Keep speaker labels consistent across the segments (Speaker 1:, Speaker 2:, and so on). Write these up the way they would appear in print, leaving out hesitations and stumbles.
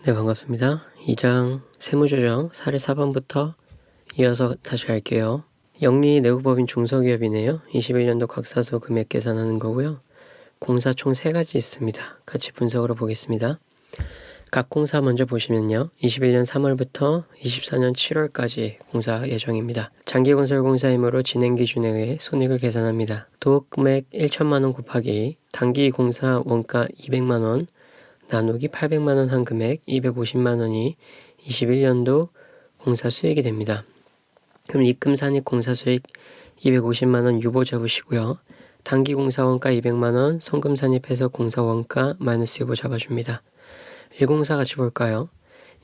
Speaker 1: 네, 반갑습니다. 2장 세무조정 사례 4번부터 이어서 다시 할게요. 영리 내국법인 중소기업이네요. 21년도 각사소 금액 계산하는 거고요. 공사 총 3가지 있습니다. 같이 분석으로 보겠습니다. 각 공사 먼저 보시면요. 21년 3월부터 24년 7월까지 공사 예정입니다. 장기건설공사이므로 진행기준에 의해 손익을 계산합니다. 도급금액 1천만원 곱하기 단기 공사 원가 200만원 나누기 800만원 한 금액 250만원이 21년도 공사 수익이 됩니다. 그럼 입금산입 공사 수익 250만원 유보 잡으시고요. 단기 공사 원가 200만원, 송금산입해서 공사 원가 마이너스 유보 잡아줍니다. 1공사 같이 볼까요?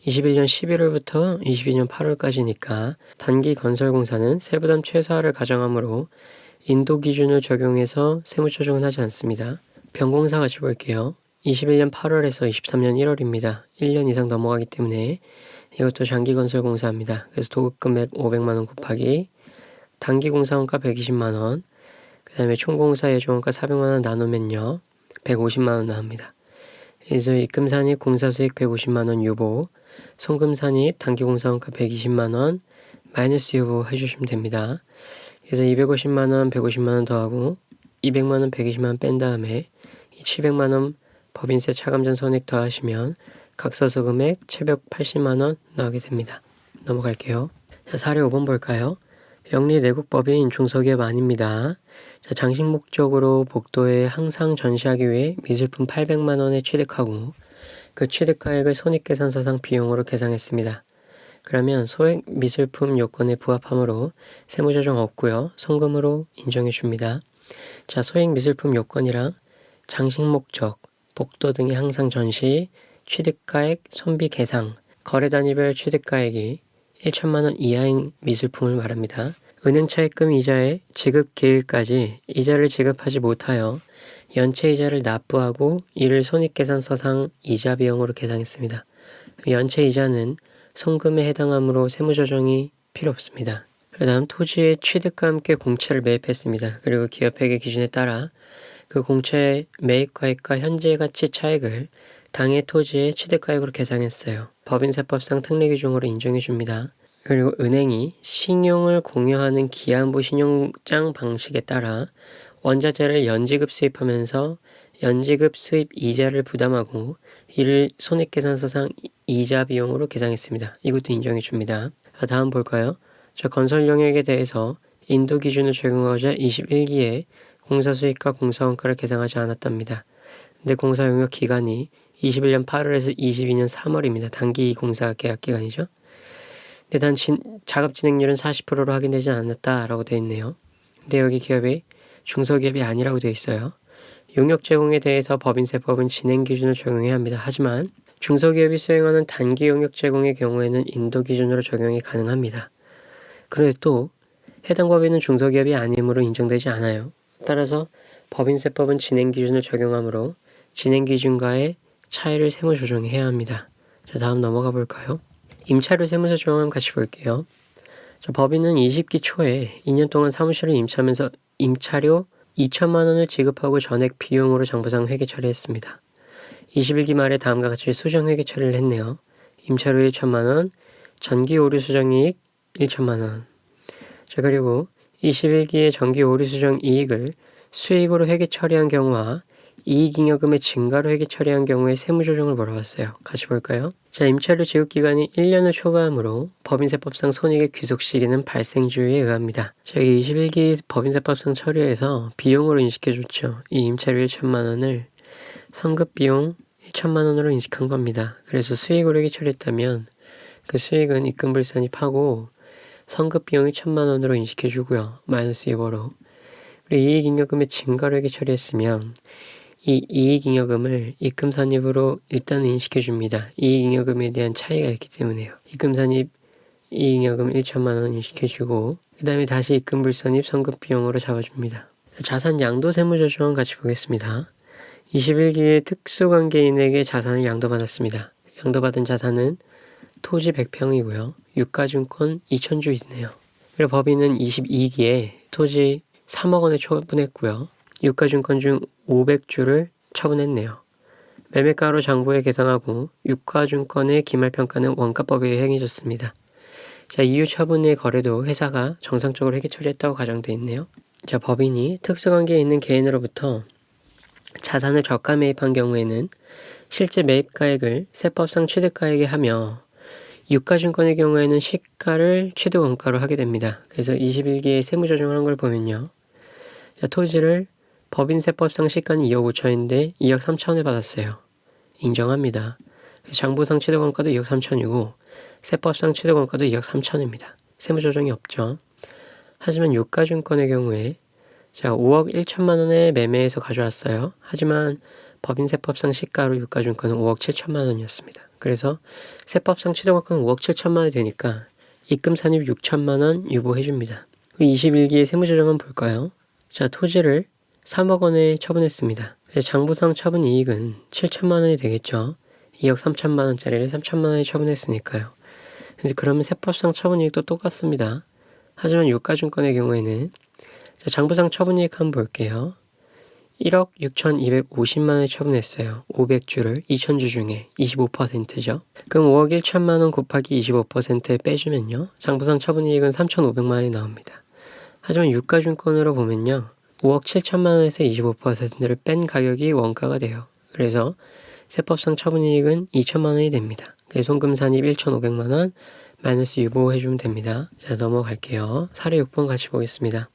Speaker 1: 21년 11월부터 22년 8월까지니까 단기 건설공사는 세부담 최소화를 가정하므로 인도 기준을 적용해서 세무조정은 하지 않습니다. 변공사 같이 볼게요. 21년 8월에서 23년 1월입니다. 1년 이상 넘어가기 때문에 이것도 장기건설공사입니다. 그래서 도급금액 500만원 곱하기 단기공사원가 120만원 그 다음에 총공사 예정원가 400만원 나누면요 150만원 나옵니다. 그래서 입금산입 공사수익 150만원 유보, 송금산입 단기공사원가 120만원 마이너스 유보 해주시면 됩니다. 그래서 250만원 150만원 더하고 200만원 120만원 뺀 다음에 이 700만원 법인세 차감전 손익 더하시면 각사소 금액 780만원 나오게 됩니다. 넘어갈게요. 자, 사례 5번 볼까요? 영리 내국법인 중소기업 아닙니다. 자, 장식 목적으로 복도에 항상 전시하기 위해 미술품 800만원에 취득하고 그 취득가액을 손익계산서상 비용으로 계상했습니다. 그러면 소액 미술품 요건에 부합하므로 세무조정 없고요. 송금으로 인정해 줍니다. 자, 소액 미술품 요건이랑 장식 목적, 복도 등의 항상 전시, 취득가액, 손비 계상, 거래 단위별 취득가액이 1천만원 이하인 미술품을 말합니다. 은행 차입금 이자의 지급 기일까지 이자를 지급하지 못하여 연체 이자를 납부하고 이를 손익계산서상 이자 비용으로 계상했습니다. 연체 이자는 송금에 해당하므로 세무조정이 필요 없습니다. 그 다음 토지의 취득과 함께 공채를 매입했습니다. 그리고 기업회계 기준에 따라 그 공채의 매입가액과 현재 가치 차액을 당해 토지의 취득가액으로 계상했어요. 법인세법상 특례규정으로 인정해 줍니다. 그리고 은행이 신용을 공여하는 기한부 신용장 방식에 따라 원자재를 연지급 수입하면서 연지급 수입 이자를 부담하고 이를 손익계산서상 이자 비용으로 계상했습니다. 이것도 인정해 줍니다. 다음 볼까요? 저 건설 영역에 대해서 인도 기준을 적용하고자 21기에 공사 수익과 공사 원가를 계상하지 않았답니다. 근데 공사 용역 기간이 21년 8월에서 22년 3월입니다. 단기 공사 계약 기간이죠. 근데 단 작업 진행률은 40%로 확인되지 않았다라고 되어 있네요. 근데 여기 기업이 중소기업이 아니라고 되어 있어요. 용역 제공에 대해서 법인세법은 진행 기준을 적용해야 합니다. 하지만 중소기업이 수행하는 단기 용역 제공의 경우에는 인도 기준으로 적용이 가능합니다. 그런데 또 해당 법인은 중소기업이 아니므로 인정되지 않아요. 따라서 법인세법은 진행 기준을 적용하므로 진행 기준과의 차이를 세무조정해야 합니다. 자, 다음 넘어가 볼까요? 임차료 세무조정 같이 볼게요. 자, 법인은 20기 초에 2년 동안 사무실을 임차하면서 임차료 2천만 원을 지급하고 전액 비용으로 정부상 회계 처리했습니다. 21기 말에 다음과 같이 수정 회계 처리를 했네요. 임차료 1천만 원, 전기 오류 수정 이익 1천만 원. 자, 그리고 21기의 전기 오류 수정 이익을 수익으로 회계 처리한 경우와 이익잉여금의 증가로 회계 처리한 경우에 세무조정을 물어봤어요. 같이 볼까요? 자, 임차료 지급기간이 1년을 초과하므로 법인세법상 손익의 귀속 시기는 발생주의에 의합니다. 자, 여기 21기 법인세법상 처리해서 비용으로 인식해줬죠. 이 임차료 1천만 원을 성급 비용 1천만 원으로 인식한 겁니다. 그래서 수익으로 회계 처리했다면 그 수익은 입금불산입하고 성급 비용이 1천만 원으로 인식해주고요. 마이너스 유보로. 그리고 이익잉여금의 증가로 회계 처리했으면 이 이익잉여금을 입금산입으로 일단 인식해줍니다. 이익잉여금에 대한 차이가 있기 때문에요. 입금산입 이익잉여금 1천만 원 인식해주고 그 다음에 다시 입금불산입 성급 비용으로 잡아줍니다. 자산 양도 세무조정 같이 보겠습니다. 21기의 특수관계인에게 자산을 양도받았습니다. 양도받은 자산은 토지 100평이고요. 유가증권 2,000주 있네요. 그리고 법인은 22기에 토지 3억 원에 처분했고요. 유가증권 중 500주를 처분했네요. 매매가로 장부에 계상하고 유가증권의 기말평가는 원가법에 의해 행해졌습니다. 자, 이유 처분의 거래도 회사가 정상적으로 회계 처리했다고 가정되어 있네요. 자, 법인이 특수관계에 있는 개인으로부터 자산을 저가 매입한 경우에는 실제 매입가액을 세법상 취득가액에 하며 유가증권의 경우에는 시가를 취득원가로 하게 됩니다. 그래서 21기에 세무조정을 한 걸 보면요. 자, 토지를 법인세법상 시가는 2억 5천인데 2억 3천에 받았어요. 인정합니다. 장부상 취득원가도 2억 3천이고 세법상 취득원가도 2억 3천입니다. 세무조정이 없죠. 하지만 유가증권의 경우에 자 5억 1천만 원에 매매해서 가져왔어요. 하지만 법인세법상 시가로 유가증권은 5억 7천만 원이었습니다. 그래서 세법상 취득원가는 5억 7천만 원이 되니까 입금 산입 6천만 원 유보해줍니다. 21기의 세무조정은 볼까요? 자, 토지를 3억 원에 처분했습니다. 장부상 처분 이익은 7천만 원이 되겠죠. 2억 3천만 원짜리를 3천만 원에 처분했으니까요. 그래서 그러면 세법상 처분 이익도 똑같습니다. 하지만 유가증권의 경우에는 자, 장부상 처분 이익 한번 볼게요. 1억 6,250만 원에 처분했어요. 500주를 2,000주 중에 25%죠. 그럼 5억 1천만 원 곱하기 25%에 빼주면요. 장부상 처분 이익은 3,500만 원이 나옵니다. 하지만 유가증권으로 보면요. 5억 7천만 원에서 25%를 뺀 가격이 원가가 돼요. 그래서 세법상 처분이익은 2천만 원이 됩니다. 그래서 송금 산입 1,500만 원 마이너스 유보해주면 됩니다. 자, 넘어갈게요. 사례 6번 같이 보겠습니다.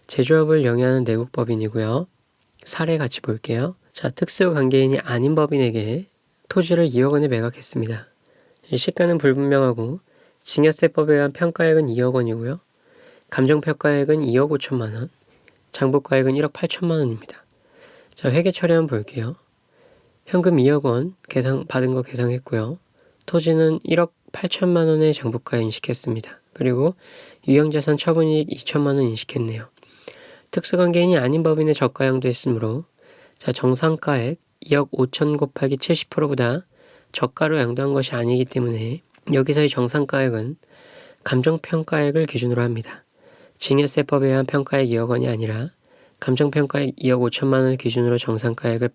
Speaker 1: 제조업을 영위하는 내국법인이고요. 사례 같이 볼게요. 자, 특수관계인이 아닌 법인에게 토지를 2억 원에 매각했습니다. 시가는 불분명하고 증여세법에 의한 평가액은 2억 원이고요. 감정평가액은 2억 5천만 원, 장부가액은 1억 8천만 원입니다. 자, 회계 처리 한번 볼게요. 현금 2억 원 받은 거 계상했고요. 토지는 1억 8천만 원의 장부가에 인식했습니다. 그리고 유형자산 처분이익 2천만 원 인식했네요. 특수관계인이 아닌 법인의 저가양도 했으므로 자, 정상가액 2억 5천 곱하기 70%보다 저가로 양도한 것이 아니기 때문에 여기서의 정상가액은 감정평가액을 기준으로 합니다. 증여세법에 의한 평가액 2억 원이 아니라 감정평가액 2억 5천만 원을 기준으로 정상가액을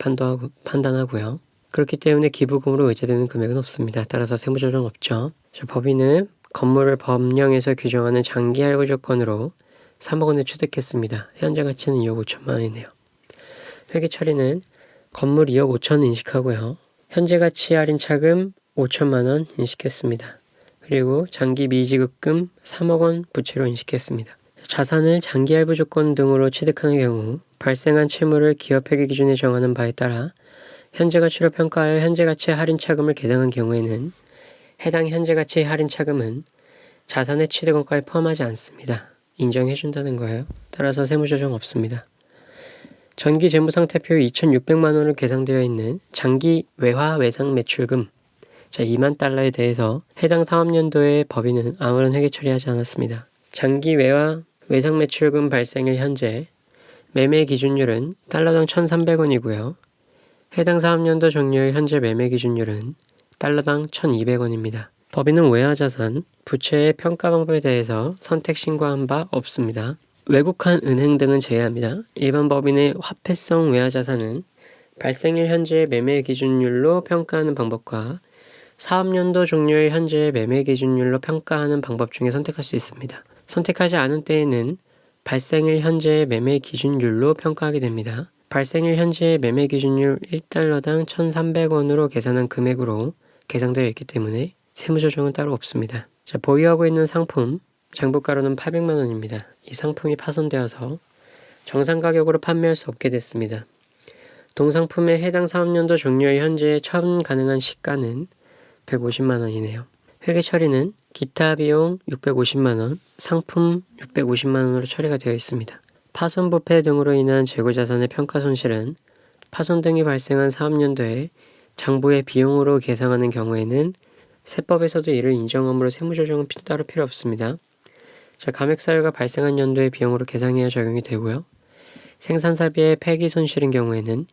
Speaker 1: 판단하고요. 그렇기 때문에 기부금으로 의제되는 금액은 없습니다. 따라서 세무조정 없죠. 자, 법인은 건물을 법령에서 규정하는 장기할부 조건으로 3억 원을 취득했습니다. 현재 가치는 2억 5천만 원이네요. 회계 처리는 건물 2억 5천 인식하고요. 현재 가치 할인 차금 5천만 원 인식했습니다. 그리고 장기 미지급금 3억 원 부채로 인식했습니다. 자산을 장기할부 조건 등으로 취득하는 경우 발생한 채무를 기업회계 기준에 정하는 바에 따라 현재 가치로 평가하여 현재 가치의 할인 차금을 계상한 경우에는 해당 현재 가치의 할인 차금은 자산의 취득원가에 포함하지 않습니다. 인정해준다는 거예요. 따라서 세무조정 없습니다. 전기 재무상태표에 2,600만 원으로 계상되어 있는 장기 외화 외상 매출금 자, 2만 달러에 대해서 해당 사업연도의 법인은 아무런 회계 처리하지 않았습니다. 장기 외화 외상 매출금 발생일 현재 매매 기준율은 달러당 1,300원이고요. 해당 사업연도 종료일 현재 매매 기준율은 달러당 1,200원입니다. 법인은 외화자산, 부채의 평가 방법에 대해서 선택 신고한 바 없습니다. 외국한 은행 등은 제외합니다. 일반 법인의 화폐성 외화자산은 발생일 현재의 매매 기준율로 평가하는 방법과 사업연도 종료일 현재의 매매 기준율로 평가하는 방법 중에 선택할 수 있습니다. 선택하지 않은 때에는 발생일 현재의 매매 기준율로 평가하게 됩니다. 발생일 현재의 매매 기준율 1달러당 1,300원으로 계산한 금액으로 계상되어 있기 때문에 세무조정은 따로 없습니다. 자, 보유하고 있는 상품, 장부가로는 800만 원입니다. 이 상품이 파손되어서 정상 가격으로 판매할 수 없게 됐습니다. 동상품의 해당 사업연도 종료일 현재의 처분 가능한 시가는 150만 원이네요. 회계 처리는 기타 비용 650만 원, 상품 650만 원으로 처리가 되어 있습니다. 파손 부패 등으로 인한 재고자산의 평가 손실은 파손 등이 발생한 사업연도에 장부의 비용으로 계상하는 경우에는 세법에서도 이를 인정하므로 세무조정은 따로 필요 없습니다. 자, 감액사유가 발생한 연도의 비용으로 계상해야 적용이 되고요. 생산설비의 폐기 손실인 경우에는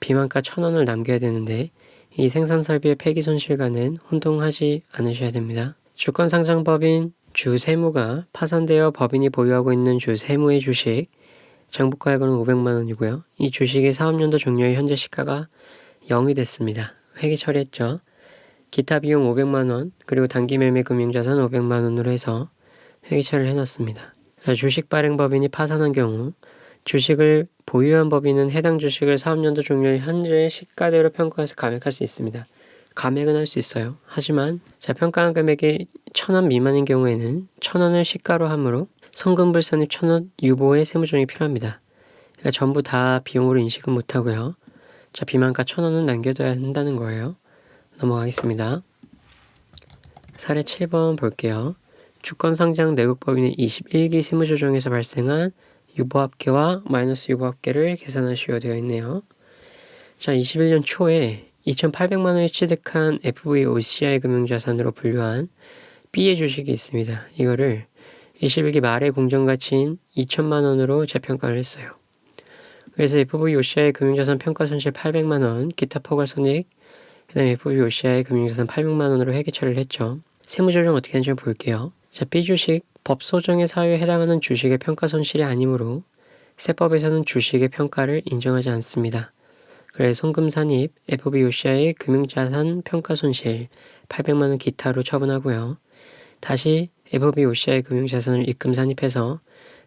Speaker 1: 비만가 1,000원을 남겨야 되는데 이 생산설비의 폐기 손실과는 혼동하지 않으셔야 됩니다. 주권상장법인 주세무가 파산되어 법인이 보유하고 있는 주세무의 주식, 장부가액은 500만 원이고요. 이 주식의 사업연도 종료일 현재 시가가 0이 됐습니다. 회계 처리했죠. 기타 비용 500만원, 그리고 단기매매 금융자산 500만원으로 해서 회계 처리를 해놨습니다. 주식 발행 법인이 파산한 경우 주식을 보유한 법인은 해당 주식을 사업연도 종료일 현재의 시가대로 평가해서 감액할 수 있습니다. 감액은 할 수 있어요. 하지만 평가한 금액이 1,000원 미만인 경우에는 1,000원을 시가로 하므로 송금불산입 1,000원 유보의 세무조정이 필요합니다. 그러니까 전부 다 비용으로 인식은 못하고요. 비만가 1,000원은 남겨둬야 한다는 거예요. 넘어가겠습니다. 사례 7번 볼게요. 주권상장 내국법인의 21기 세무조정에서 발생한 유보합계와 마이너스 유보합계를 계산하시오 되어 있네요. 21년 초에 2,800만원에 취득한 FVOCI 금융자산으로 분류한 B의 주식이 있습니다. 이거를 21기 말의 공정가치인 2,000만원으로 재평가를 했어요. 그래서 FVOCI 금융자산 평가손실 800만원, 기타 포괄손익, 그 다음에 FVOCI 금융자산 800만원으로 회계 처리를 했죠. 세무조정 어떻게 하는지 볼게요. B 주식, 법소정의 사유에 해당하는 주식의 평가손실이 아니므로 세법에서는 주식의 평가를 인정하지 않습니다. 그래서 송금산입, FVOCI 금융자산 평가손실 800만원 기타로 처분하고요. 다시 FVOCI 금융자산을 입금산입해서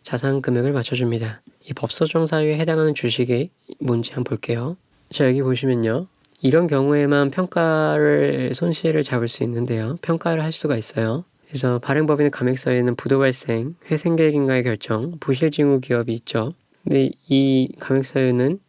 Speaker 1: 자산 금액을 맞춰줍니다. 이 법소정 사유에 해당하는 주식이 뭔지 한번 볼게요. 여기 보시면요. 이런 경우에만 평가를 손실을 잡을 수 있는데요. 평가를 할 수가 있어요. 그래서 발행법인의 감액사유에는 부도발생, 회생계획인가의 결정, 부실징후 기업이 있죠. 근데 이 감액사유는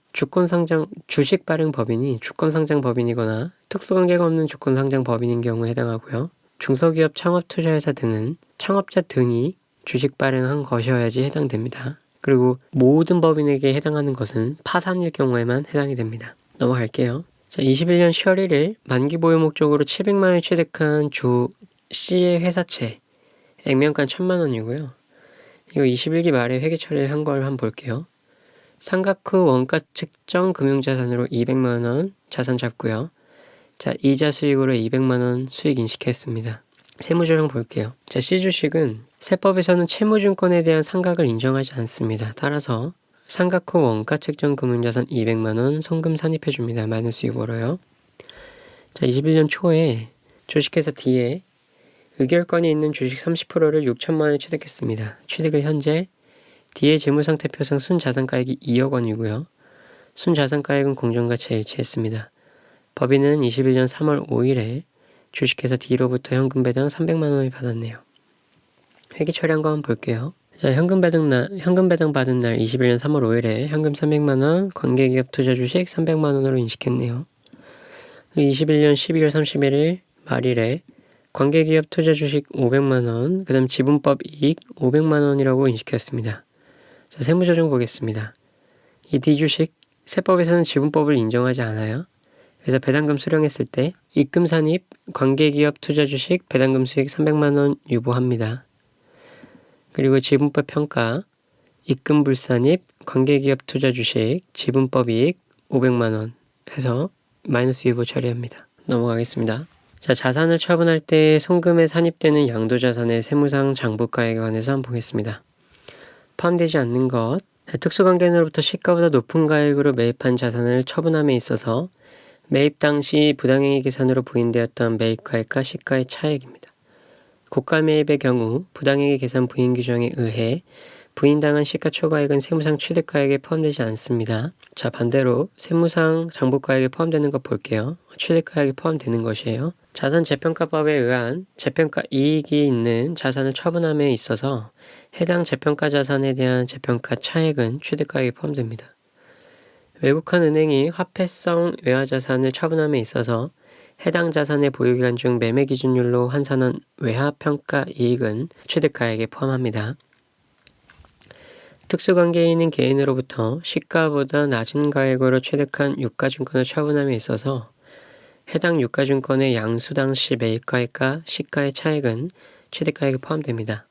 Speaker 1: 주식 발행법인이 주권상장법인이거나 특수관계가 없는 주권상장법인인 경우에 해당하고요. 중소기업 창업투자회사 등은 창업자 등이 주식 발행한 것이어야지 해당됩니다. 그리고 모든 법인에게 해당하는 것은 파산일 경우에만 해당이 됩니다. 넘어갈게요. 21년 10월 1일 만기 보유 목적으로 700만원을 취득한 주 C의 회사채 액면가 1,000만원이고요. 이거 21기 말에 회계 처리를 한 걸 한번 볼게요. 상각 후 원가 측정 금융자산으로 200만원 자산 잡고요. 이자 수익으로 200만원 수익 인식했습니다. 세무조정 볼게요. C주식은 세법에서는 채무증권에 대한 상각을 인정하지 않습니다. 따라서 상각 후 원가 측정 금융자산 200만원 송금 산입해줍니다. 마이너스 유보로요. 21년 초에 주식회사 D에 의결권이 있는 주식 30%를 6천만원에 취득했습니다. 취득을 현재 D의 재무상태표상 순자산가액이 2억 원이고요. 순자산가액은 공정가치에 일치했습니다. 법인은 21년 3월 5일에 주식회사 D로부터 현금 배당 300만원을 받았네요. 회계 처리한 거 한번 볼게요. 현금 배당 받은 날 21년 3월 5일에 현금 300만원, 관계기업 투자 주식 300만원으로 인식했네요. 21년 12월 31일 말일에 관계기업 투자 주식 500만원, 그 다음 지분법 이익 500만원이라고 인식했습니다. 세무조정 보겠습니다. 이 D주식, 세법에서는 지분법을 인정하지 않아요. 그래서 배당금 수령했을 때 입금 산입, 관계기업 투자 주식, 배당금 수익 300만원 유보합니다. 그리고 지분법 평가, 입금 불산입, 관계기업 투자 주식, 지분법 이익 500만원 해서 마이너스 유보 처리합니다. 넘어가겠습니다. 자산을 처분할 때 송금에 산입되는 양도자산의 세무상 장부가액에 관해서 한번 보겠습니다. 포함되지 않는 것, 특수관계인으로부터 시가보다 높은 가액으로 매입한 자산을 처분함에 있어서 매입 당시 부당행위 계산으로 부인되었던 매입가액과 시가의 차액입니다. 고가 매입의 경우 부당행위 계산 부인 규정에 의해 부인당한 시가초과액은 세무상 취득가액에 포함되지 않습니다. 반대로 세무상 장부가액에 포함되는 것 볼게요. 취득가액에 포함되는 것이에요. 자산 재평가법에 의한 재평가 이익이 있는 자산을 처분함에 있어서 해당 재평가 자산에 대한 재평가 차액은 취득가액에 포함됩니다. 외국한 은행이 화폐성 외화자산을 처분함에 있어서 해당 자산의 보유기간 중 매매 기준율로 환산한 외화평가 이익은 취득가액에 포함합니다. 특수관계인인 개인으로부터 시가보다 낮은 가액으로 취득한 유가증권을 처분함에 있어서 해당 유가증권의 양수 당시 매입가액과 시가의 차액은 취득가액에 포함됩니다.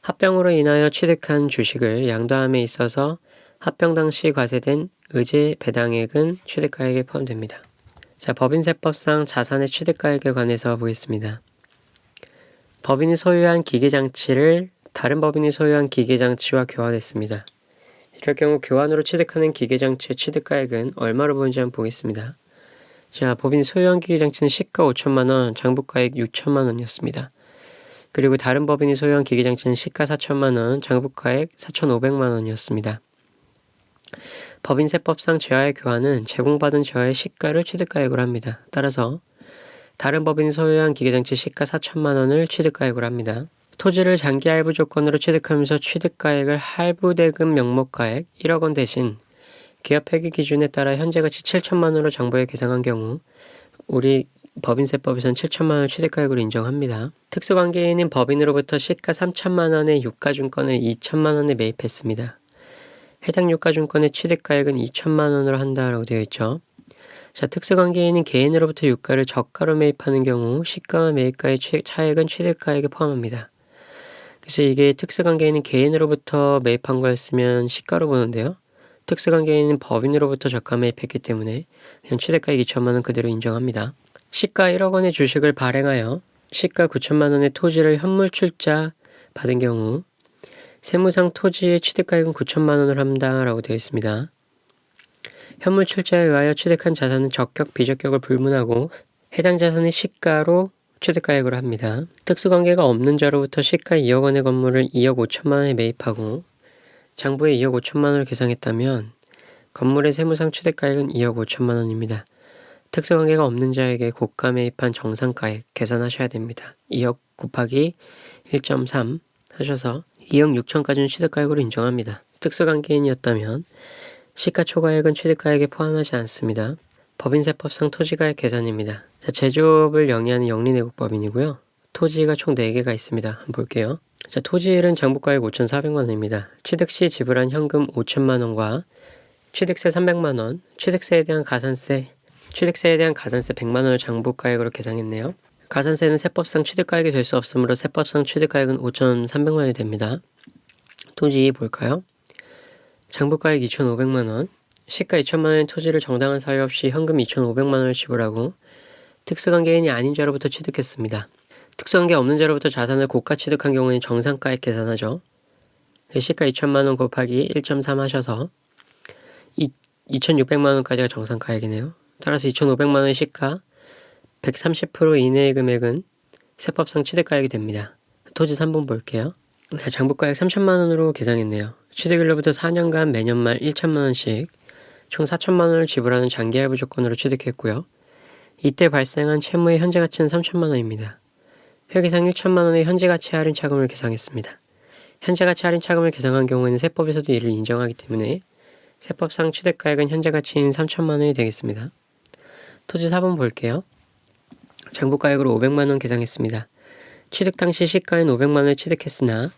Speaker 1: 합병으로 인하여 취득한 주식을 양도함에 있어서 합병 당시 과세된 의제 배당액은 취득가액에 포함됩니다. 법인세법상 자산의 취득가액에 관해서 보겠습니다. 법인이 소유한 기계장치를 다른 법인이 소유한 기계장치와 교환했습니다. 이럴 경우 교환으로 취득하는 기계장치의 취득가액은 얼마로 보이는지 한번 보겠습니다. 자, 법인이 소유한 기계장치는 시가 5천만 원, 장부가액 6천만 원이었습니다. 그리고 다른 법인이 소유한 기계장치는 시가 4천만 원, 장부가액 4,500만 원이었습니다. 법인세법상 재화의 교환은 제공받은 재화의 시가를 취득가액으로 합니다. 따라서 다른 법인이 소유한 기계장치 시가 4천만 원을 취득가액으로 합니다. 토지를 장기 할부 조건으로 취득하면서 취득가액을 할부대금 명목가액 1억 원 대신 기업 폐기 기준에 따라 현재 가치 7천만 원으로 장부에 계상한 경우 우리 법인세법에서는 7천만 원을 취득가액으로 인정합니다. 특수관계인은 법인으로부터 시가 3천만 원의 유가증권을 2천만 원에 매입했습니다. 해당 유가증권의 취득가액은 2천만 원으로 한다라고 되어 있죠. 자, 특수관계인은 개인으로부터 유가를 저가로 매입하는 경우 시가와 매입가의 차액은 취득가액에 포함합니다. 그래서 이게 특수관계인은 개인으로부터 매입한 거였으면 시가로 보는데요. 특수관계인은 법인으로부터 저가 매입했기 때문에 그냥 취득가액 2천만 원 그대로 인정합니다. 시가 1억 원의 주식을 발행하여 시가 9천만 원의 토지를 현물 출자 받은 경우 세무상 토지의 취득가액은 9천만 원을 한다라고 되어 있습니다. 현물 출자에 의하여 취득한 자산은 적격, 비적격을 불문하고 해당 자산의 시가로 취득가액으로 합니다. 특수관계가 없는 자로부터 시가 2억 원의 건물을 2억 5천만 원에 매입하고 장부에 2억 5천만 원을 계상했다면 건물의 세무상 취득가액은 2억 5천만 원입니다. 특수관계가 없는 자에게 고가 매입한 정상가액 계산하셔야 됩니다. 2억 곱하기 1.3 하셔서 2억 6천까지는 취득가액으로 인정합니다. 특수관계인이었다면 시가초과액은 취득가액에 포함하지 않습니다. 법인세법상 토지가액 계산입니다. 자, 제조업을 영위하는 영리내국법인이고요. 토지가 총 4개가 있습니다. 한번 볼게요. 자, 토지일은 장부가액 5,400만 원입니다. 취득 시 지불한 현금 5천만 원과 취득세 300만 원, 취득세에 대한 가산세 100만 원을 장부가액으로 계상했네요. 가산세는 세법상 취득가액이 될 수 없으므로 세법상 취득가액은 5,300만 원이 됩니다. 토지 볼까요? 장부가액 2,500만 원, 시가 2천만 원의 토지를 정당한 사유 없이 현금 2,500만 원을 지불하고 특수관계인이 아닌 자로부터 취득했습니다. 특수관계 없는 자로부터 자산을 고가 취득한 경우에는 정상가액 계산하죠. 시가 2천만 원 곱하기 1.3 하셔서 2,600만 원까지가 정상가액이네요. 따라서 2,500만 원의 시가 130% 이내의 금액은 세법상 취득가액이 됩니다. 토지 3번 볼게요. 장부가액 3천만 원으로 계상했네요. 취득일로부터 4년간 매년 말 1천만 원씩 총 4천만 원을 지불하는 장기할부 조건으로 취득했고요. 이때 발생한 채무의 현재 가치는 3천만 원입니다. 회계상 1천만 원의 현재 가치 할인 차금을 계상했습니다. 현재 가치 할인 차금을 계상한 경우에는 세법에서도 이를 인정하기 때문에 세법상 취득가액은 현재 가치인 3천만 원이 되겠습니다. 토지 4번 볼게요. 장부가액으로 500만 원 계상했습니다. 취득 당시 시가인 500만 원을 취득했으나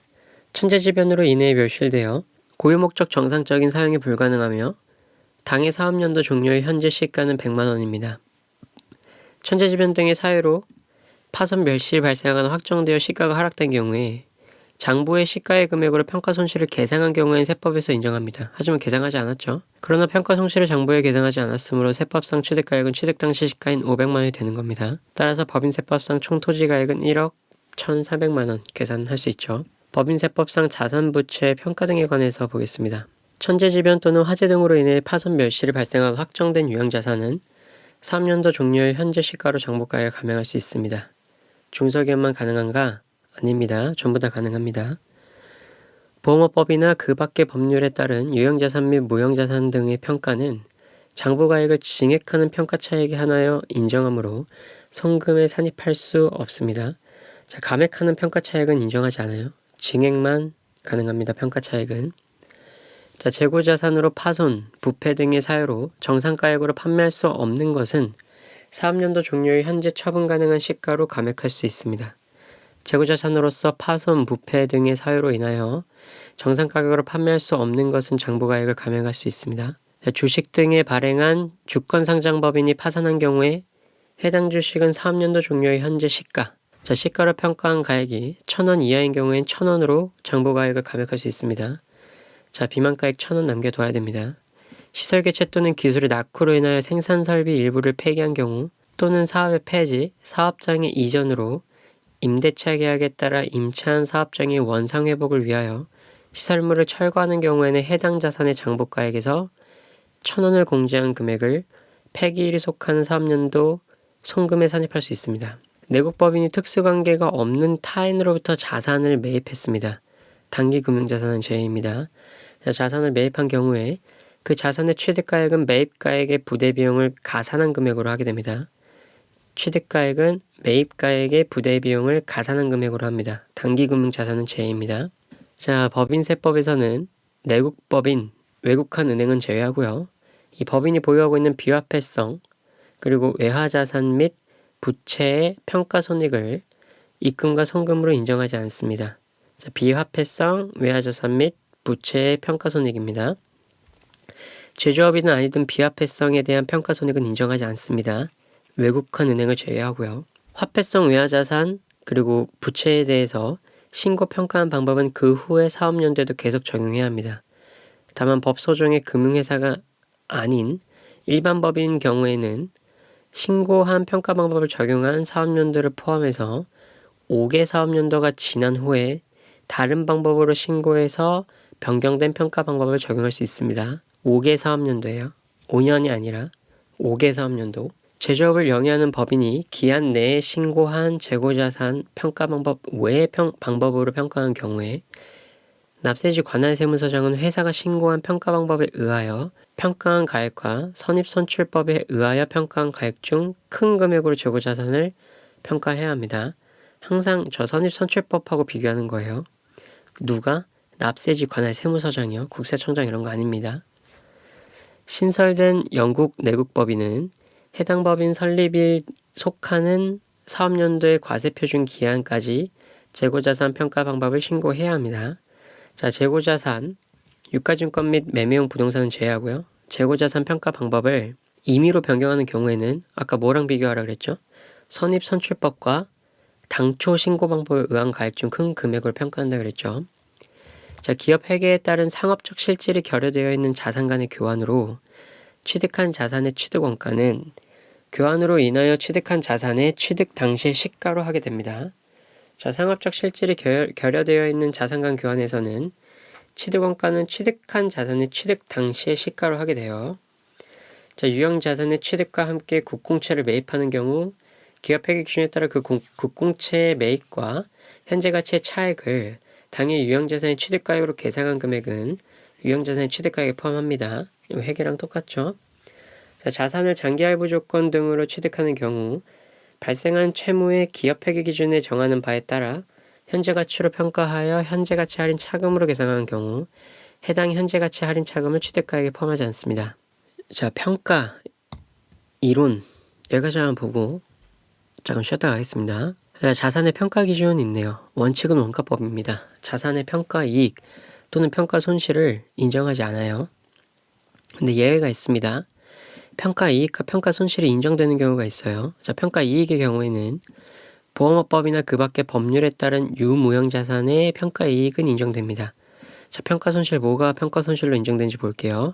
Speaker 1: 천재지변으로 인해 멸실되어 고유 목적 정상적인 사용이 불가능하며 당해 사업연도 종료의 현재 시가는 100만 원입니다. 천재지변 등의 사유로 파손 멸실이 발생하거나 확정되어 시가가 하락된 경우에 장부의 시가의 금액으로 평가손실을 계상한 경우에는 세법에서 인정합니다. 하지만 계상하지 않았죠. 그러나 평가손실을 장부에 계상하지 않았으므로 세법상 취득가액은 취득 당시 시가인 500만 원이 되는 겁니다. 따라서 법인세법상 총 토지가액은 1억 1,400만 원 계산할 수 있죠. 법인세법상 자산부채 평가 등에 관해서 보겠습니다. 천재지변 또는 화재 등으로 인해 파손 멸실이 발생하고 확정된 유형자산은 3년도 종료일 현재 시가로 장부가액을 감액할 수 있습니다. 중소기업만 가능한가? 아닙니다. 전부 다 가능합니다. 보험업법이나 그 밖의 법률에 따른 유형자산 및 무형자산 등의 평가는 장부가액을 증액하는 평가차액에 한하여 인정하므로 송금에 산입할 수 없습니다. 자, 감액하는 평가차액은 인정하지 않아요. 증액만 가능합니다. 평가차액은. 자, 재고자산으로 파손, 부패 등의 사유로 정상가액으로 판매할 수 없는 것은 사업연도 종료일 현재 처분 가능한 시가로 감액할 수 있습니다. 재고자산으로서 파손, 부패 등의 사유로 인하여 정상가격으로 판매할 수 없는 것은 장부가액을 감액할 수 있습니다. 주식 등에 발행한 주권상장법인이 파산한 경우에 해당 주식은 사업연도 종료의 현재 시가, 시가로 평가한 가액이 1,000원 이하인 경우엔 1,000원으로 장부가액을 감액할 수 있습니다. 비만가액 1,000원 남겨둬야 됩니다. 시설 개최 또는 기술의 낙후로 인하여 생산 설비 일부를 폐기한 경우 또는 사업의 폐지, 사업장의 이전으로 임대차 계약에 따라 임차한 사업장의 원상 회복을 위하여 시설물을 철거하는 경우에는 해당 자산의 장부가액에서 1,000원을 공제한 금액을 폐기일이 속하는 사업년도 송금에 산입할 수 있습니다. 내국법인이 특수관계가 없는 타인으로부터 자산을 매입했습니다. 단기금융자산은 제외입니다. 자산을 매입한 경우에 그 자산의 취득가액은 매입가액의 부대비용을 가산한 금액으로 하게 됩니다. 취득가액은 매입가액의 부대비용을 가산한 금액으로 합니다. 단기금융자산은 제외입니다. 자, 법인세법에서는 내국법인, 외국한 은행은 제외하고요. 이 법인이 보유하고 있는 비화폐성, 그리고 외화자산 및 부채의 평가손익을 입금과 송금으로 인정하지 않습니다. 자, 비화폐성, 외화자산 및 부채의 평가손익입니다. 제조업이든 아니든 비화폐성에 대한 평가손익은 인정하지 않습니다. 외국한 은행을 제외하고요. 화폐성 외화자산 그리고 부채에 대해서 신고 평가한 방법은 그 후의 사업연도에도 계속 적용해야 합니다. 다만 법소정의 금융회사가 아닌 일반 법인 경우에는 신고한 평가 방법을 적용한 사업연도를 포함해서 5개 사업연도가 지난 후에 다른 방법으로 신고해서 변경된 평가 방법을 적용할 수 있습니다. 5개 사업연도예요. 5년이 아니라 5개 사업연도. 제조업을 영위하는 법인이 기한 내에 신고한 재고자산 평가 방법 외의 방법으로 평가한 경우에 납세지 관할 세무서장은 회사가 신고한 평가 방법에 의하여 평가한 가액과 선입선출법에 의하여 평가한 가액 중 큰 금액으로 재고자산을 평가해야 합니다. 항상 저 선입선출법하고 비교하는 거예요. 누가? 납세지 관할 세무서장이요. 국세청장 이런 거 아닙니다. 신설된 영국 내국법인은 해당 법인 설립일 속하는 사업연도의 과세표준 기한까지 재고자산 평가 방법을 신고해야 합니다. 자, 재고자산, 유가증권 및 매매용 부동산은 제외하고요. 재고자산 평가 방법을 임의로 변경하는 경우에는 아까 뭐랑 비교하라 그랬죠? 선입선출법과 당초 신고 방법에 의한 가액 중 큰 금액을 평가한다 그랬죠. 자, 기업 회계에 따른 상업적 실질이 결여되어 있는 자산 간의 교환으로 취득한 자산의 취득 원가는 교환으로 인하여 취득한 자산의 취득 당시의 시가로 하게 됩니다. 자, 상업적 실질이 결여되어 있는 자산 간 교환에서는 취득 원가는 취득한 자산의 취득 당시의 시가로 하게 돼요. 자, 유형 자산의 취득과 함께 국공채를 매입하는 경우 기업 회계 기준에 따라 그 국공채의 매입과 현재 가치의 차액을 당해 유형 자산의 취득가액으로 계상한 금액은 유형 자산의 취득가액에 포함합니다. 회계랑 똑같죠. 자, 자산을 장기 할부 조건 등으로 취득하는 경우 발생한 채무의 기업 회계 기준에 정하는 바에 따라 현재 가치로 평가하여 현재 가치 할인 차금으로 계상한 경우 해당 현재 가치 할인 차금을 취득가액에 포함하지 않습니다. 자, 평가 이론 여기까지 한번 보고 잠깐 쉬었다 가겠습니다. 자, 자산의 평가 기준이 있네요. 원칙은 원가법입니다. 자산의 평가 이익 또는 평가 손실을 인정하지 않아요. 근데 예외가 있습니다. 평가 이익과 평가 손실이 인정되는 경우가 있어요. 자, 평가 이익의 경우에는 보험업법이나 그 밖의 법률에 따른 유무형 자산의 평가 이익은 인정됩니다. 자, 평가 손실 뭐가 평가 손실로 인정되는지 볼게요.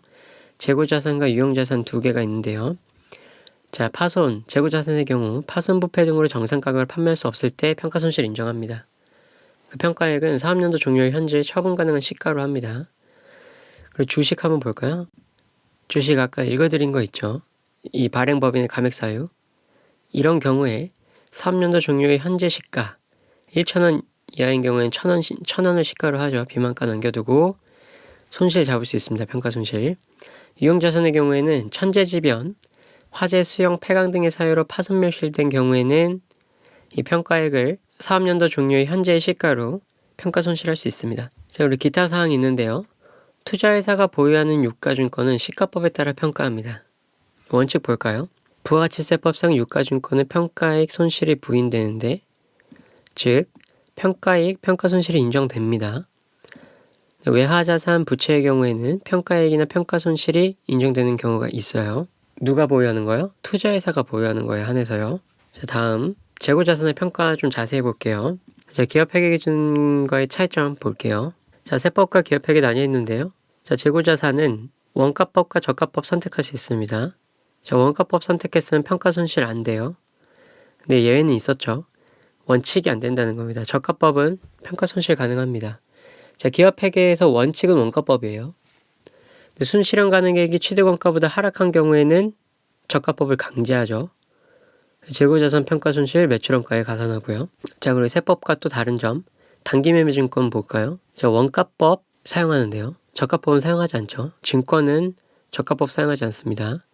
Speaker 1: 재고자산과 유형자산 두 개가 있는데요. 자, 파손, 재고자산의 경우 파손 부패 등으로 정상가격을 판매할 수 없을 때 평가 손실 인정합니다. 그 평가액은 사업연도 종료 현재 처분 가능한 시가로 합니다. 그리고 주식 한번 볼까요? 주식 아까 읽어드린 거 있죠. 이 발행법인의 감액사유. 이런 경우에 사업연도 종료의 현재 시가 1,000원 이하인 경우에는 1,000원을 시가로 하죠. 비만가 남겨두고 손실 잡을 수 있습니다. 평가 손실. 유형자산의 경우에는 천재지변, 화재, 수형, 폐강 등의 사유로 파손 멸실된 경우에는 이 평가액을 사업연도 종료의 현재의 시가로 평가 손실할 수 있습니다. 자, 그리고 기타 사항이 있는데요. 투자회사가 보유하는 유가증권은 시가법에 따라 평가합니다. 원칙 볼까요? 부가가치세법상 유가증권은 평가액 손실이 부인되는데 즉 평가이익, 평가손실이 인정됩니다. 외화자산 부채의 경우에는 평가이익이나 평가손실이 인정되는 경우가 있어요. 누가 보유하는 거요? 투자회사가 보유하는 거에 한해서요. 자, 다음 재고자산의 평가 좀 자세히 볼게요. 자, 기업회계 기준과의 차이점 볼게요. 자, 세법과 기업회계 나뉘어 있는데요. 자, 재고자산은 원가법과 저가법 선택할 수 있습니다. 자, 원가법 선택했으면 평가손실 안 돼요. 근데 예외는 있었죠. 원칙이 안 된다는 겁니다. 저가법은 평가손실 가능합니다. 자, 기업회계에서 원칙은 원가법이에요. 순실현 가능액이 취득원가보다 하락한 경우에는 저가법을 강제하죠. 재고자산 평가손실 매출원가에 가산하고요. 자, 그리고 세법과 또 다른 점, 단기매매증권 볼까요? 자, 원가법 사용하는데요. 저가법은 사용하지 않죠. 증권은 저가법 사용하지 않습니다.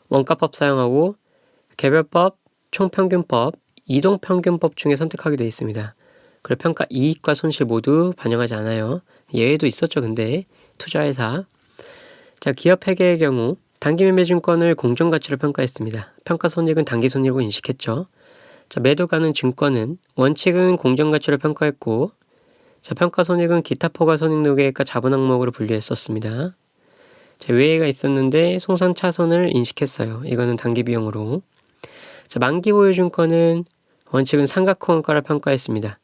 Speaker 1: 원가법 사용하고 개별법, 총평균법, 이동평균법 중에 선택하게 되어 있습니다. 그리고 평가 이익과 손실 모두 반영하지 않아요. 예외도 있었죠. 근데 투자회사. 자, 기업회계의 경우 단기매매증권을 공정가치로 평가했습니다. 평가손익은 단기손익으로 인식했죠. 자, 매도가는 증권은 원칙은 공정가치로 평가했고, 자, 평가손익은 기타 포괄손익노계획과 자본항목으로 분류했었습니다. 자, 외해가 있었는데 송산차손을 인식했어요. 이거는 단기비용으로. 자, 만기보유증권은 원칙은 삼각호원가를 평가했습니다.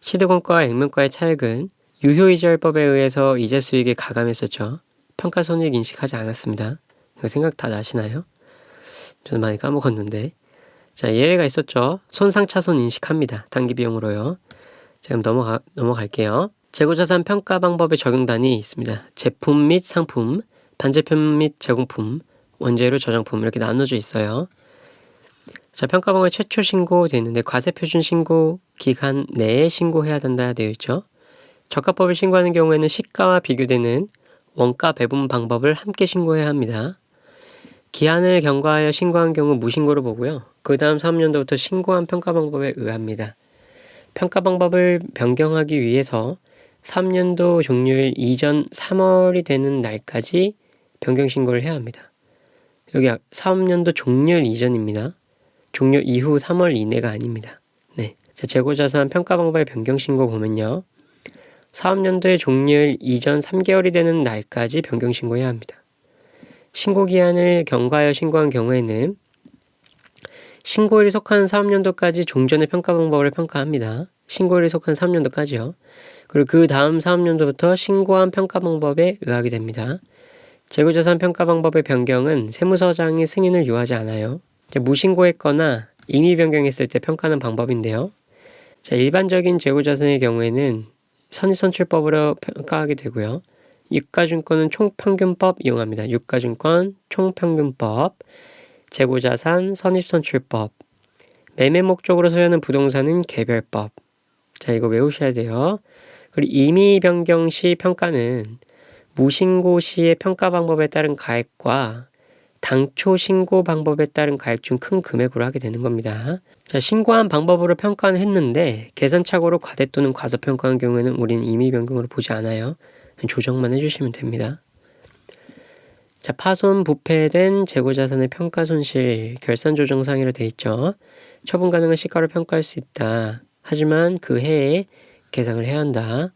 Speaker 1: 시드권가와 액면가의 차액은 유효이자율법에 의해서 이자수익에 가감했었죠. 평가손익 인식하지 않았습니다. 이거 생각 다 나시나요? 저는 많이 까먹었는데. 자, 예외가 있었죠. 손상차손 인식합니다. 단기비용으로요. 자, 그럼 넘어갈게요. 재고자산 평가 방법의 적용단이 있습니다. 제품 및 상품, 반제품 및 제공품, 원재료 저장품 이렇게 나눠져 있어요. 자, 평가 방법에 최초 신고되어 있는데 과세표준 신고 기간 내에 신고해야 된다 되어 있죠. 저가법을 신고하는 경우에는 시가와 비교되는 원가 배분 방법을 함께 신고해야 합니다. 기한을 경과하여 신고한 경우 무신고로 보고요. 그 다음 3년도부터 신고한 평가 방법에 의합니다. 평가 방법을 변경하기 위해서 3년도 종료일 이전 3월이 되는 날까지 변경 신고를 해야 합니다. 여기 3년도 종료일 이전입니다. 종료 이후 3월 이내가 아닙니다. 네. 자, 재고자산 평가 방법의 변경 신고 보면요. 사업연도의 종료일 이전 3개월이 되는 날까지 변경 신고해야 합니다. 신고기한을 경과하여 신고한 경우에는 신고일이 속한 사업연도까지 종전의 평가 방법을 평가합니다. 신고일이 속한 사업연도까지요. 그리고 그 다음 사업연도부터 신고한 평가 방법에 의하게 됩니다. 재고자산 평가 방법의 변경은 세무서장의 승인을 요하지 않아요. 무신고했거나 임의 변경했을 때 평가하는 방법인데요. 자, 일반적인 재고자산의 경우에는 선입선출법으로 평가하게 되고요. 유가증권은 총평균법 이용합니다. 유가증권, 총평균법, 재고자산, 선입선출법, 매매 목적으로 소유하는 부동산은 개별법. 자, 이거 외우셔야 돼요. 그리고 임의 변경 시 평가는 무신고 시의 평가 방법에 따른 가액과 당초 신고 방법에 따른 가액 중 큰 금액으로 하게 되는 겁니다. 자, 신고한 방법으로 평가는 했는데 계산착오로 과대 또는 과소평가한 경우에는 우리는 임의 변경으로 보지 않아요. 조정만 해주시면 됩니다. 자, 파손 부패된 재고자산의 평가손실 결산 조정 사항이라 되어 있죠. 처분 가능한 시가로 평가할 수 있다. 하지만 그 해에 계상을 해야 한다.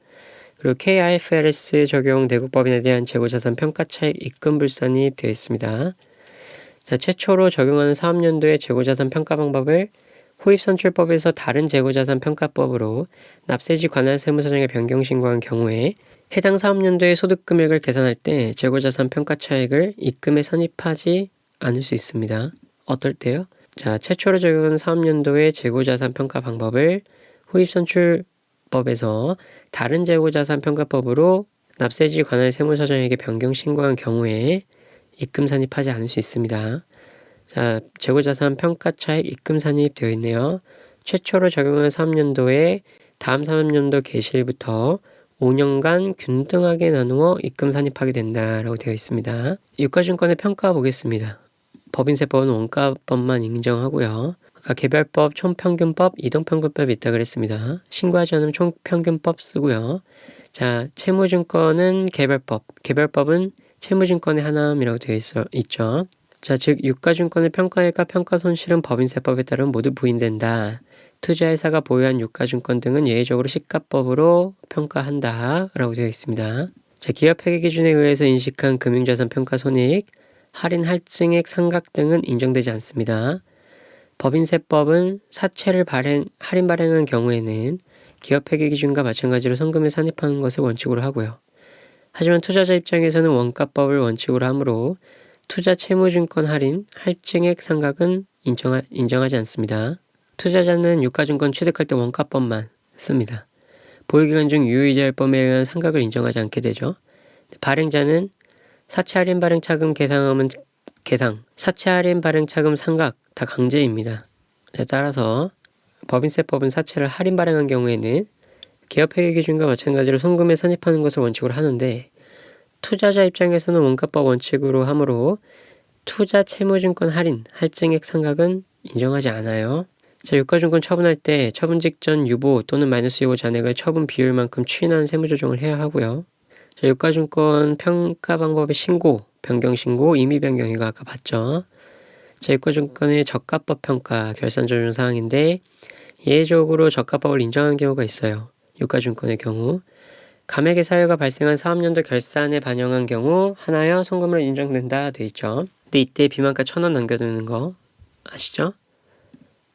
Speaker 1: 그리고 KIFRS 적용 내국법인에 대한 재고자산 평가차익 입금불산이 되어 있습니다. 자, 최초로 적용하는 사업연도의 재고자산 평가 방법을 호입선출법에서 다른 재고자산 평가법으로 납세지 관할 세무서장에 변경 신고한 경우에 해당 사업연도의 소득금액을 계산할 때 재고자산 평가 차익을 입금에 산입하지 않을 수 있습니다. 어떨 때요? 자, 최초로 적용하는 사업연도의 재고자산 평가 방법을 호입선출법에서 다른 재고자산 평가법으로 납세지 관할 세무서장에게 변경 신고한 경우에 입금 산입하지 않을 수 있습니다. 자, 재고자산 평가차익 입금 산입 되어 있네요. 최초로 적용한 3년도에 다음 3년도 개시일부터 5년간 균등하게 나누어 입금 산입하게 된다라고 되어 있습니다. 유가증권의 평가 보겠습니다. 법인세법은 원가법만 인정하고요. 아까 개별법, 총평균법, 이동평균법이 있다 그랬습니다. 신고하지 않으면 총평균법 쓰고요. 자, 채무증권은 개별법, 개별법은 채무증권의 하나임이라고 되어 있죠. 자, 즉 유가증권의 평가액과 평가손실은 법인세법에 따르면 모두 부인된다. 투자회사가 보유한 유가증권 등은 예외적으로 시가법으로 평가한다 라고 되어 있습니다. 자, 기업회계 기준에 의해서 인식한 금융자산 평가손익, 할인 할증액 상각 등은 인정되지 않습니다. 법인세법은 사채를 할인 발행한 경우에는 기업회계 기준과 마찬가지로 성금에 산입하는 것을 원칙으로 하고요. 하지만 투자자 입장에서는 원가법을 원칙으로 하므로 투자 채무증권 할인, 할증액 상각은 인정하지 않습니다. 투자자는 유가증권 취득할 때 원가법만 씁니다. 보유기간 중 유효이자율법에 의한 상각을 인정하지 않게 되죠. 발행자는 사채 할인 발행 차금 계상하면 개상, 사채 할인 발행 차금 상각 다 강제입니다. 따라서 법인세법은 사채를 할인 발행한 경우에는 개업회계 기준과 마찬가지로 송금에 산입하는 것을 원칙으로 하는데 투자자 입장에서는 원가법 원칙으로 하므로 투자 채무증권 할인, 할증액 상각은 인정하지 않아요. 자, 유가증권 처분할 때 처분 직전 유보 또는 마이너스 유보 잔액을 처분 비율만큼 추인하는 세무조정을 해야 하고요. 자, 유가증권 평가 방법의 신고, 변경 신고, 임의 변경 이거 아까 봤죠. 자, 유가증권의 저가법 평가 결산 조정 사항인데 예외적으로 저가법을 인정한 경우가 있어요. 유가증권의 경우 감액의 사유가 발생한 사업연도 결산에 반영한 경우 하나여 송금으로 인정된다 돼 있죠. 근데 이때 비만가 1,000원 남겨두는 거 아시죠?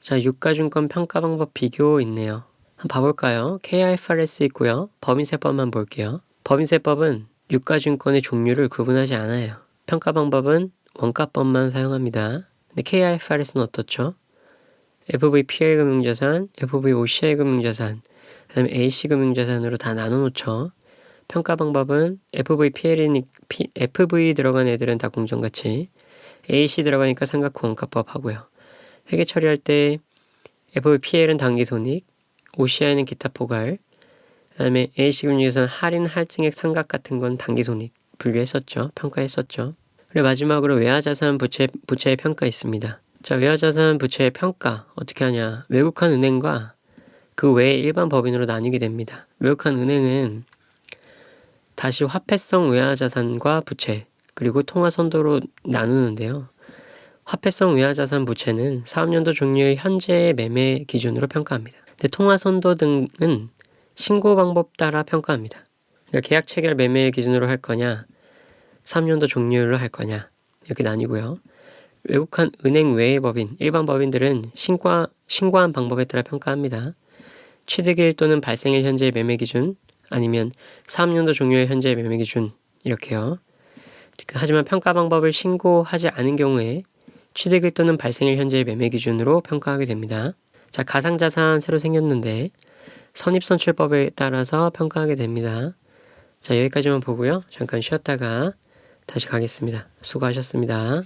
Speaker 1: 자, 유가증권 평가 방법 비교 있네요. 한번 봐볼까요? KIFRS 있고요. 법인세법만 볼게요. 법인세법은 유가증권의 종류를 구분하지 않아요. 평가 방법은 원가법만 사용합니다. 근데 KIFRS는 어떻죠? FVPL 금융자산, FVOCI 금융자산, 그 다음에 AC 금융자산으로 다 나눠놓죠. 평가 방법은 FV 들어간 애들은 다 공정가치, AC 들어가니까 삼각후 원가법 하고요. 회계 처리할 때 FVPL은 단기손익, OCI는 기타 포괄, 그 다음에 AC 금융자산 할인, 할증액, 상각 같은 건 단기손익 분류했었죠. 평가했었죠. 그리고 마지막으로 외화자산 부채의 평가 있습니다. 자, 외화자산 부채의 평가 어떻게 하냐. 외국한 은행과 그 외에 일반 법인으로 나뉘게 됩니다. 외국한 은행은 다시 화폐성 외화자산과 부채 그리고 통화선도로 나누는데요. 화폐성 외화자산 부채는 사업연도 종료의 현재의 매매 기준으로 평가합니다. 근데 통화선도 등은 신고 방법 따라 평가합니다. 그러니까 계약 체결 매매 기준으로 할 거냐, 사업연도 종료율로 할 거냐 이렇게 나뉘고요. 외국한 은행 외의 법인, 일반 법인들은 신고한 방법에 따라 평가합니다. 취득일 또는 발생일 현재의 매매 기준 아니면 사업연도 종료의 현재의 매매 기준 이렇게요. 하지만 평가 방법을 신고하지 않은 경우에 취득일 또는 발생일 현재의 매매 기준으로 평가하게 됩니다. 자, 가상자산 새로 생겼는데 선입선출법에 따라서 평가하게 됩니다. 자, 여기까지만 보고요. 잠깐 쉬었다가 다시 가겠습니다. 수고하셨습니다.